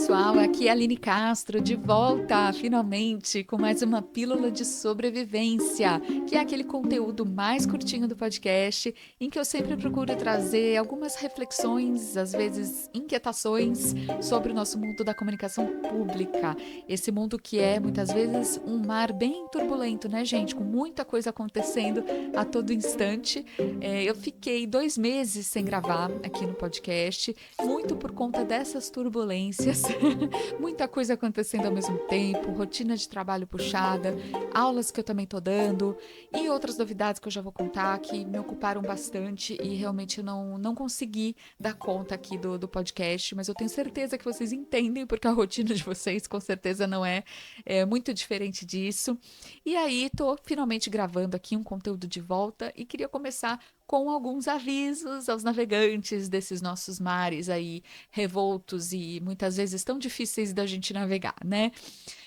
pessoal, aqui é a Aline Castro, de volta, finalmente, com mais uma pílula de sobrevivência, que é aquele conteúdo mais curtinho do podcast, em que eu sempre procuro trazer algumas reflexões, às vezes inquietações, sobre o nosso mundo da comunicação pública. Esse mundo que é, muitas vezes, um mar bem turbulento, né, gente? Com muita coisa acontecendo a todo instante. Eu fiquei 2 meses sem gravar aqui no podcast, muito por conta dessas turbulências, muita coisa acontecendo ao mesmo tempo, rotina de trabalho puxada, aulas que eu também tô dando e outras novidades que eu já vou contar que me ocuparam bastante e realmente eu não consegui dar conta aqui do podcast, mas eu tenho certeza que vocês entendem porque a rotina de vocês com certeza não é muito diferente disso. E aí tô finalmente gravando aqui um conteúdo de volta e queria começar com alguns avisos aos navegantes desses nossos mares aí revoltos e muitas vezes tão difíceis da gente navegar, né?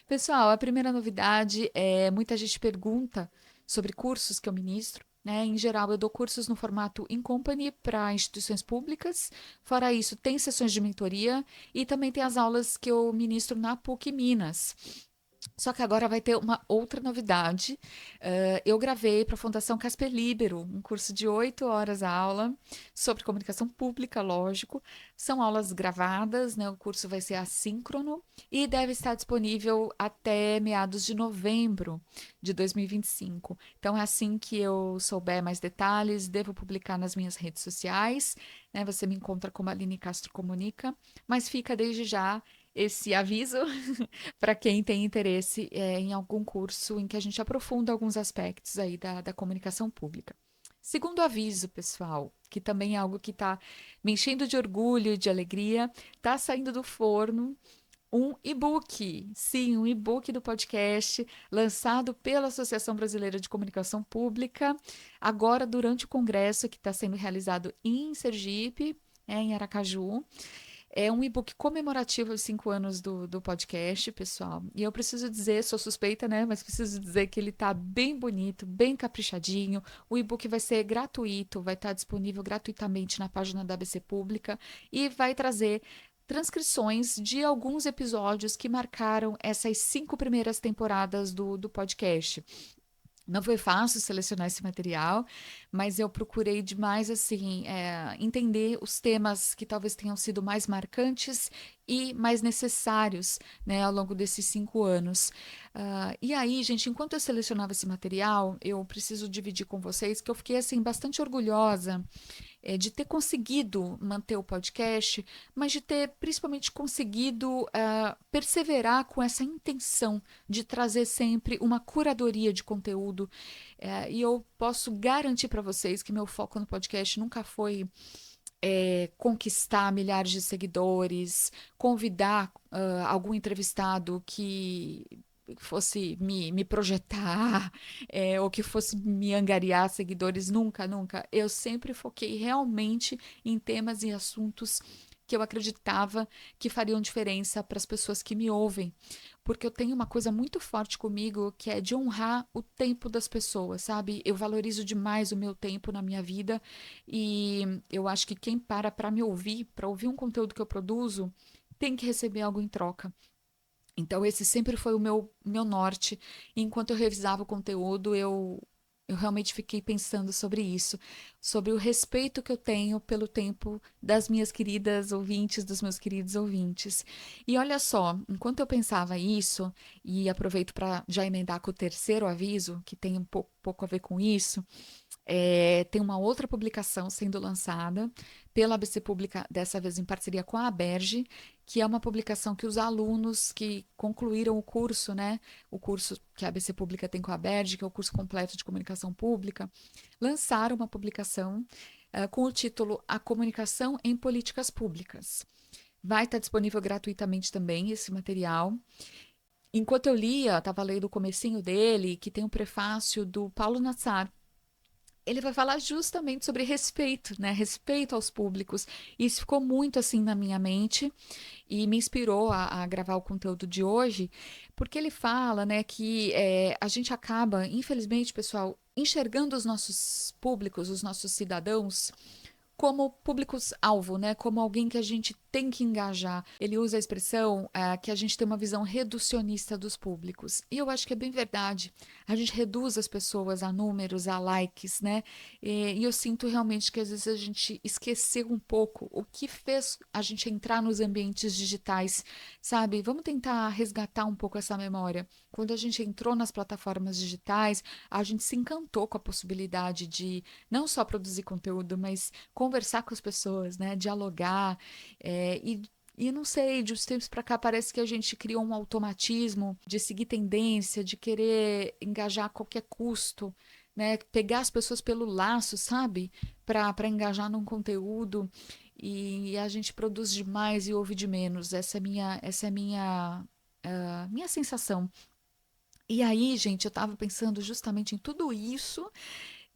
Pessoal, a primeira novidade é muita gente pergunta sobre cursos que eu ministro. Né? Em geral, eu dou cursos no formato in company para instituições públicas. Fora isso, tem sessões de mentoria e também tem as aulas que eu ministro na PUC Minas. Só que agora vai ter uma outra novidade. Eu gravei para a Fundação Casper Libero, um curso de 8 horas a aula sobre comunicação pública, lógico. São aulas gravadas, né? O curso vai ser assíncrono e deve estar disponível até meados de novembro de 2025. Então, é assim que eu souber mais detalhes, devo publicar nas minhas redes sociais. Né? Você me encontra como Aline Castro Comunica, mas fica desde já esse aviso para quem tem interesse em algum curso em que a gente aprofunda alguns aspectos aí da comunicação pública. Segundo aviso, pessoal, que também é algo que está me enchendo de orgulho e de alegria, está saindo do forno um e-book. Sim, um e-book do podcast, lançado pela Associação Brasileira de Comunicação Pública, agora durante o congresso que está sendo realizado em Sergipe, em Aracaju. É um e-book comemorativo aos 5 anos do podcast, pessoal. E eu preciso dizer, sou suspeita, né? Mas preciso dizer que ele tá bem bonito, bem caprichadinho. O e-book vai ser gratuito, vai estar disponível gratuitamente na página da ABC Pública e vai trazer transcrições de alguns episódios que marcaram essas 5 primeiras temporadas do podcast. Não foi fácil selecionar esse material, mas eu procurei demais assim entender os temas que talvez tenham sido mais marcantes e mais necessários, né, ao longo desses 5 anos. E aí, gente, enquanto eu selecionava esse material, eu preciso dividir com vocês que eu fiquei assim bastante orgulhosa de ter conseguido manter o podcast, mas de ter principalmente conseguido perseverar com essa intenção de trazer sempre uma curadoria de conteúdo. E eu posso garantir para vocês que meu foco no podcast nunca foi conquistar milhares de seguidores, convidar algum entrevistado que fosse me projetar, ou que fosse me angariar seguidores, nunca, nunca. Eu sempre foquei realmente em temas e assuntos que eu acreditava que fariam diferença para as pessoas que me ouvem, porque eu tenho uma coisa muito forte comigo que é de honrar o tempo das pessoas, sabe? Eu valorizo demais o meu tempo na minha vida e eu acho que quem para me ouvir, para ouvir um conteúdo que eu produzo, tem que receber algo em troca. Então, esse sempre foi o meu norte. E enquanto eu revisava o conteúdo, eu realmente fiquei pensando sobre isso, sobre o respeito que eu tenho pelo tempo das minhas queridas ouvintes, dos meus queridos ouvintes. E olha só, enquanto eu pensava isso, e aproveito para já emendar com o terceiro aviso, que tem um pouco a ver com isso, tem uma outra publicação sendo lançada pela ABC Pública, dessa vez em parceria com a Aberge, que é uma publicação que os alunos que concluíram o curso, né, o curso que a ABC Pública tem com a Aberge, que é o curso completo de comunicação pública, lançaram uma publicação com o título A Comunicação em Políticas Públicas. Vai estar disponível gratuitamente também esse material. Enquanto eu lia, estava lendo o comecinho dele, que tem um prefácio do Paulo Nassar. Ele vai falar justamente sobre respeito, né? Respeito aos públicos. Isso ficou muito assim na minha mente e me inspirou a gravar o conteúdo de hoje, porque ele fala, né, que a gente acaba, infelizmente, pessoal, enxergando os nossos públicos, os nossos cidadãos, como públicos-alvo, né? Como alguém que a gente tem que engajar. Ele usa a expressão que a gente tem uma visão reducionista dos públicos. E eu acho que é bem verdade. A gente reduz as pessoas a números, a likes, né? E eu sinto realmente que às vezes a gente esqueceu um pouco o que fez a gente entrar nos ambientes digitais, sabe? Vamos tentar resgatar um pouco essa memória. Quando a gente entrou nas plataformas digitais, a gente se encantou com a possibilidade de não só produzir conteúdo, mas conversar com as pessoas, né? Dialogar. E não sei, de uns tempos para cá parece que a gente criou um automatismo de seguir tendência, de querer engajar a qualquer custo, né? Pegar as pessoas pelo laço, sabe? Para engajar num conteúdo. E a gente produz demais e ouve de menos. Essa é a minha sensação. E aí, gente, eu estava pensando justamente em tudo isso.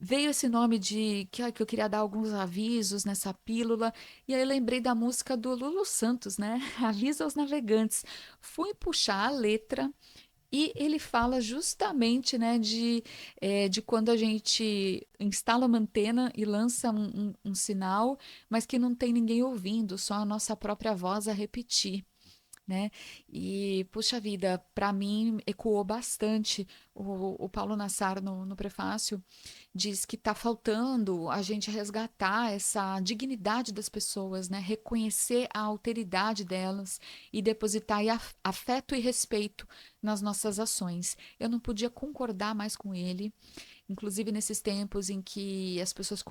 Veio esse nome que eu queria dar alguns avisos nessa pílula, e aí eu lembrei da música do Lulu Santos, né? Avisa aos navegantes. Fui puxar a letra e ele fala justamente, né, de quando a gente instala uma antena e lança um sinal, mas que não tem ninguém ouvindo, só a nossa própria voz a repetir, né? E, puxa vida, para mim ecoou bastante o Paulo Nassar no prefácio, diz que está faltando a gente resgatar essa dignidade das pessoas, né? Reconhecer a alteridade delas e depositar aí afeto e respeito nas nossas ações. Eu não podia concordar mais com ele. Inclusive nesses tempos em que as pessoas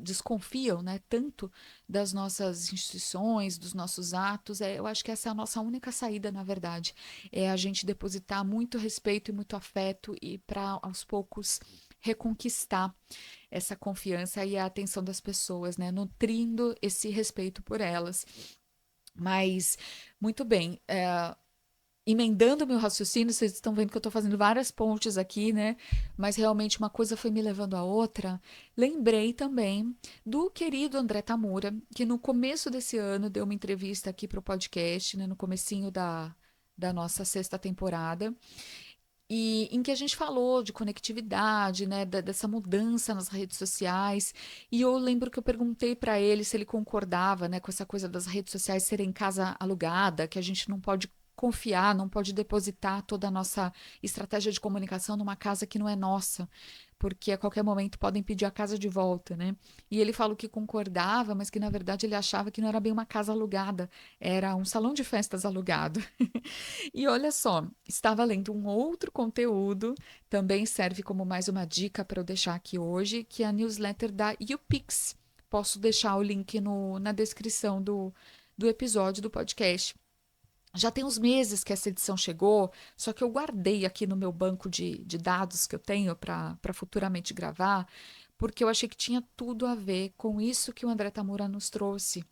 desconfiam, né, tanto das nossas instituições, dos nossos atos, eu acho que essa é a nossa única saída, na verdade, é a gente depositar muito respeito e muito afeto e para aos poucos reconquistar essa confiança e a atenção das pessoas, né, nutrindo esse respeito por elas. Mas muito bem, emendando meu raciocínio, vocês estão vendo que eu estou fazendo várias pontes aqui, né? Mas realmente uma coisa foi me levando à outra. Lembrei também do querido André Tamura, que no começo desse ano deu uma entrevista aqui para o podcast, né? No comecinho da nossa sexta temporada. E em que a gente falou de conectividade, né, dessa mudança nas redes sociais. E eu lembro que eu perguntei para ele se ele concordava, né, com essa coisa das redes sociais serem casa alugada, que a gente não pode confiar, não pode depositar toda a nossa estratégia de comunicação numa casa que não é nossa, porque a qualquer momento podem pedir a casa de volta, né? E ele falou que concordava, mas que na verdade ele achava que não era bem uma casa alugada, era um salão de festas alugado. E olha só, estava lendo um outro conteúdo, também serve como mais uma dica para eu deixar aqui hoje, que é a newsletter da YouPix. Posso deixar o link na descrição do episódio do podcast. Já tem uns meses que essa edição chegou, só que eu guardei aqui no meu banco de dados que eu tenho para futuramente gravar, porque eu achei que tinha tudo a ver com isso que o André Tamura nos trouxe.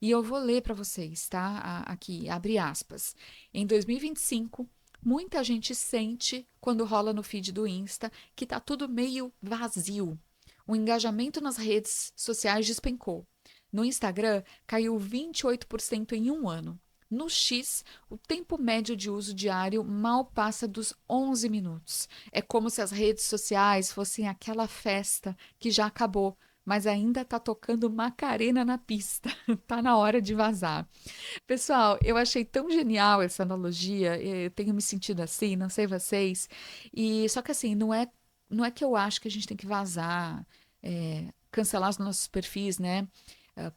E eu vou ler para vocês, tá? Aqui, abre aspas. Em 2025, muita gente sente, quando rola no feed do Insta, que tá tudo meio vazio. O engajamento nas redes sociais despencou. No Instagram, caiu 28% em um ano. No X, o tempo médio de uso diário mal passa dos 11 minutos. É como se as redes sociais fossem aquela festa que já acabou, mas ainda está tocando Macarena na pista. Tá na hora de vazar. Pessoal, eu achei tão genial essa analogia. Eu tenho me sentido assim, não sei vocês. E só que assim, não é que eu acho que a gente tem que vazar, cancelar os nossos perfis, né?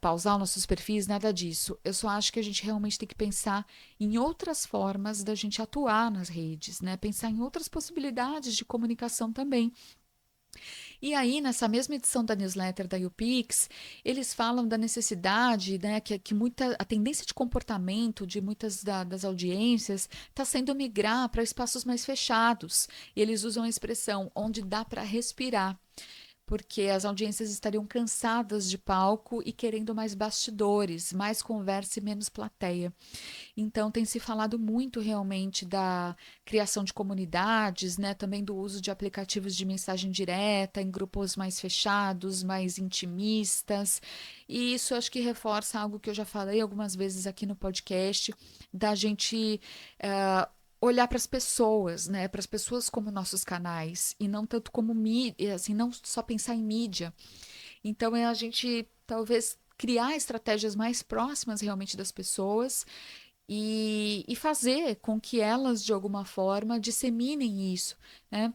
Pausar os nossos perfis, nada disso. Eu só acho que a gente realmente tem que pensar em outras formas da gente atuar nas redes, né? Pensar em outras possibilidades de comunicação também. E aí, nessa mesma edição da newsletter da YouPix, eles falam da necessidade, né, que a tendência de comportamento de muitas das audiências está sendo migrar para espaços mais fechados. E eles usam a expressão onde dá para respirar, porque as audiências estariam cansadas de palco e querendo mais bastidores, mais conversa e menos plateia. Então, tem se falado muito realmente da criação de comunidades, né? Também do uso de aplicativos de mensagem direta em grupos mais fechados, mais intimistas. E isso acho que reforça algo que eu já falei algumas vezes aqui no podcast, da gente olhar para as pessoas, né? Para as pessoas como nossos canais e não tanto como mídia, assim, não só pensar em mídia. Então, é a gente talvez criar estratégias mais próximas realmente das pessoas e fazer com que elas, de alguma forma, disseminem isso, né?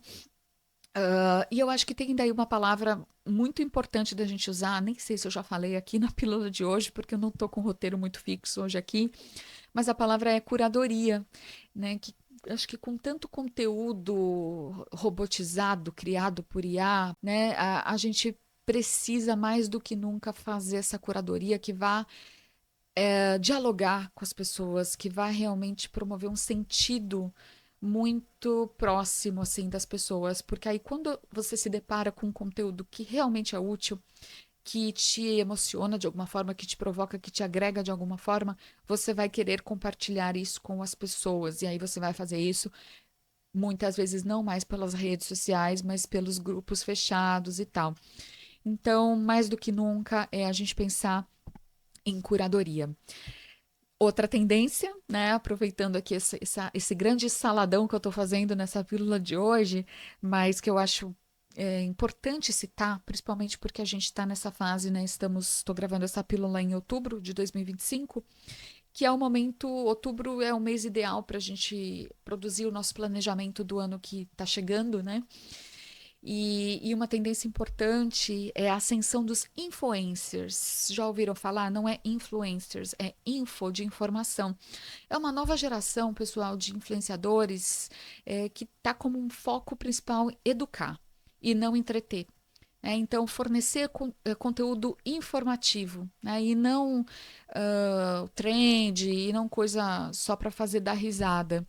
E eu acho que tem daí uma palavra muito importante da gente usar, nem sei se eu já falei aqui na pílula de hoje, porque eu não estou com um roteiro muito fixo hoje aqui, mas a palavra é curadoria, né? Que acho que com tanto conteúdo robotizado, criado por IA, né? A gente precisa mais do que nunca fazer essa curadoria que vá dialogar com as pessoas, que vai realmente promover um sentido muito próximo assim das pessoas, porque aí quando você se depara com um conteúdo que realmente é útil, que te emociona de alguma forma, que te provoca, que te agrega de alguma forma, você vai querer compartilhar isso com as pessoas. E aí você vai fazer isso muitas vezes não mais pelas redes sociais, mas pelos grupos fechados e tal. Então, mais do que nunca, é a gente pensar em curadoria. Outra tendência, né? Aproveitando aqui esse grande saladão que eu estou fazendo nessa pílula de hoje, mas que eu acho importante citar, principalmente porque a gente está nessa fase, né? Estou gravando essa pílula em outubro de 2025, que é o momento. Outubro é o mês ideal para a gente produzir o nosso planejamento do ano que está chegando, né? E uma tendência importante é a ascensão dos influencers. Já ouviram falar? Não é influencers, é info de informação. É uma nova geração, pessoal, de influenciadores que está como um foco principal educar e não entreter. Então, fornecer conteúdo informativo, né? E não trend, e não coisa só para fazer dar risada.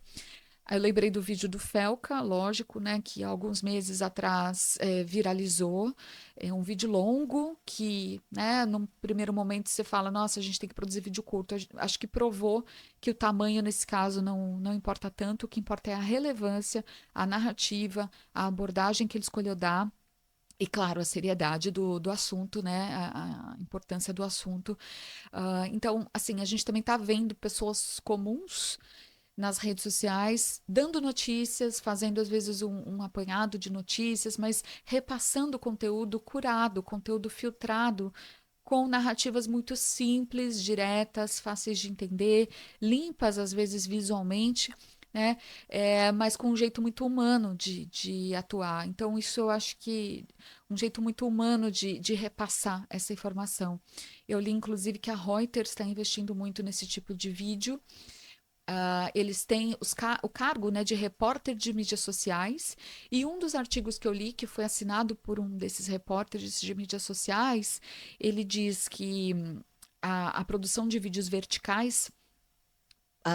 Aí eu lembrei do vídeo do Felca, lógico, né, que há alguns meses atrás viralizou. É um vídeo longo que, né, num primeiro momento você fala, nossa, a gente tem que produzir vídeo curto. Acho que provou que o tamanho nesse caso não importa tanto, o que importa é a relevância, a narrativa, a abordagem que ele escolheu dar. E, claro, a seriedade do assunto, né? A importância do assunto. Então, assim, a gente também está vendo pessoas comuns nas redes sociais, dando notícias, fazendo às vezes um apanhado de notícias, mas repassando conteúdo curado, conteúdo filtrado, com narrativas muito simples, diretas, fáceis de entender, limpas às vezes visualmente, né? Mas com um jeito muito humano de atuar. Então, isso eu acho que um jeito muito humano de repassar essa informação. Eu li, inclusive, que a Reuters está investindo muito nesse tipo de vídeo. Eles têm o cargo, né, de repórter de mídias sociais, e um dos artigos que eu li, que foi assinado por um desses repórteres de mídias sociais, ele diz que a produção de vídeos verticais,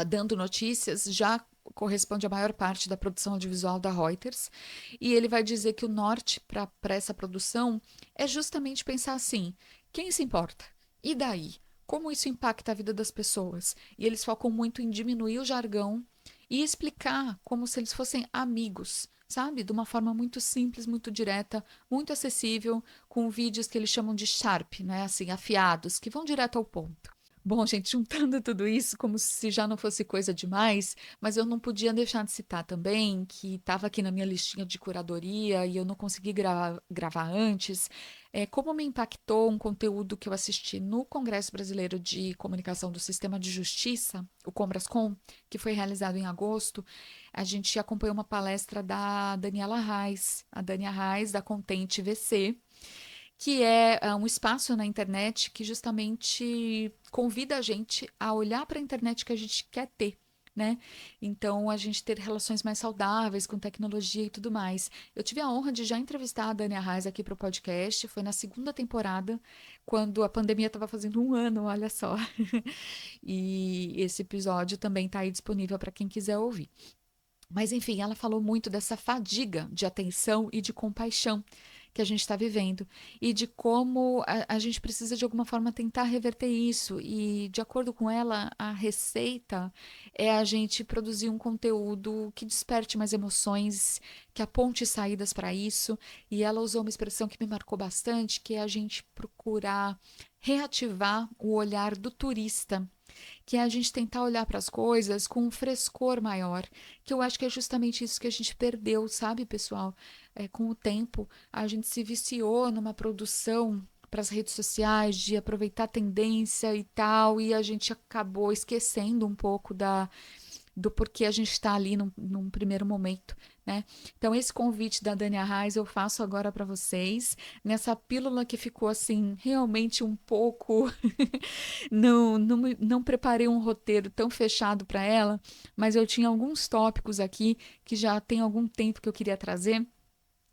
dando notícias, já corresponde à maior parte da produção audiovisual da Reuters, e ele vai dizer que o norte para essa produção é justamente pensar assim: quem se importa? E daí? Como isso impacta a vida das pessoas? E eles focam muito em diminuir o jargão e explicar como se eles fossem amigos, sabe? De uma forma muito simples, muito direta, muito acessível, com vídeos que eles chamam de sharp, né? Assim, afiados, que vão direto ao ponto. Bom, gente, juntando tudo isso, como se já não fosse coisa demais, mas eu não podia deixar de citar também que estava aqui na minha listinha de curadoria e eu não consegui gravar antes, como me impactou um conteúdo que eu assisti no Congresso Brasileiro de Comunicação do Sistema de Justiça, o Combrascom, que foi realizado em agosto. A gente acompanhou uma palestra da Daniela Reis, a Dania Reis, da Contente VC, que é um espaço na internet que justamente convida a gente a olhar para a internet que a gente quer ter, né? Então, a gente ter relações mais saudáveis com tecnologia e tudo mais. Eu tive a honra de já entrevistar a Dania Reis aqui para o podcast, foi na segunda temporada, quando a pandemia estava fazendo um ano, olha só. E esse episódio também está aí disponível para quem quiser ouvir. Mas, enfim, ela falou muito dessa fadiga de atenção e de compaixão que a gente está vivendo e de como a gente precisa, de alguma forma, tentar reverter isso. E, de acordo com ela, a receita é a gente produzir um conteúdo que desperte mais emoções, que aponte saídas para isso. E ela usou uma expressão que me marcou bastante, que é a gente procurar reativar o olhar do turista, que é a gente tentar olhar para as coisas com um frescor maior, que eu acho que é justamente isso que a gente perdeu, sabe, pessoal? Com o tempo, a gente se viciou numa produção para as redes sociais, de aproveitar a tendência e tal, e a gente acabou esquecendo um pouco do porquê a gente está ali num primeiro momento, né? Então, esse convite da Dani Arraes eu faço agora para vocês, nessa pílula que ficou assim, realmente um pouco. Não preparei um roteiro tão fechado para ela, mas eu tinha alguns tópicos aqui que já tem algum tempo que eu queria trazer.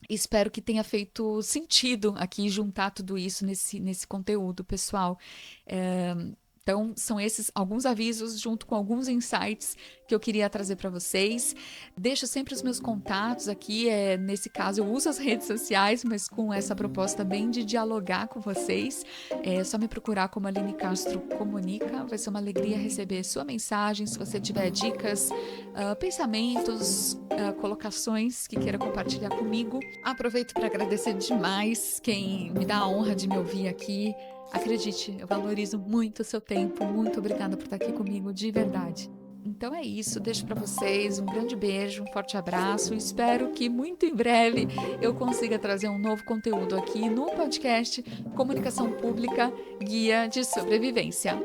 Espero que tenha feito sentido aqui juntar tudo isso nesse conteúdo, pessoal. É, então, são esses alguns avisos junto com alguns insights que eu queria trazer para vocês. Deixo sempre os meus contatos aqui. Nesse caso, eu uso as redes sociais, mas com essa proposta bem de dialogar com vocês. É só me procurar como Aline Castro Comunica. Vai ser uma alegria receber sua mensagem. Se você tiver dicas, pensamentos, colocações que queira compartilhar comigo. Aproveito para agradecer demais quem me dá a honra de me ouvir aqui. Acredite, eu valorizo muito o seu tempo. Muito obrigada por estar aqui comigo, de verdade. Então é isso, deixo para vocês um grande beijo, um forte abraço. Espero que muito em breve eu consiga trazer um novo conteúdo aqui no podcast Comunicação Pública Guia de Sobrevivência.